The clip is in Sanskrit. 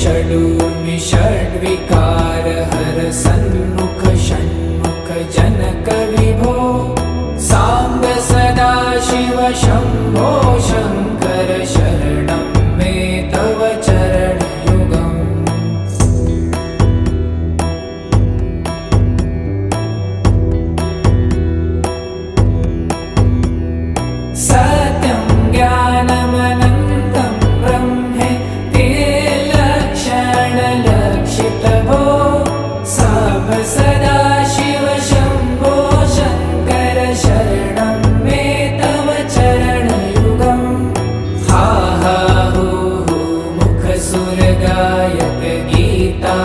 षडूर्मि षड्विकार हर सन्मुख षण्मुख जनक विभो साम्ब सदाशिव शम्भो शङ्कर शरणं मे तव चरणयुगम्। सत्यं ज्ञानमनन्तं ब्रह्मे ते लक्षणलक्षितभो साम्ब सदाशिव शम्भो शङ्कर शरणं मे तव चरणयुगम्। हा हा हू हू मुखसुरगायक गीता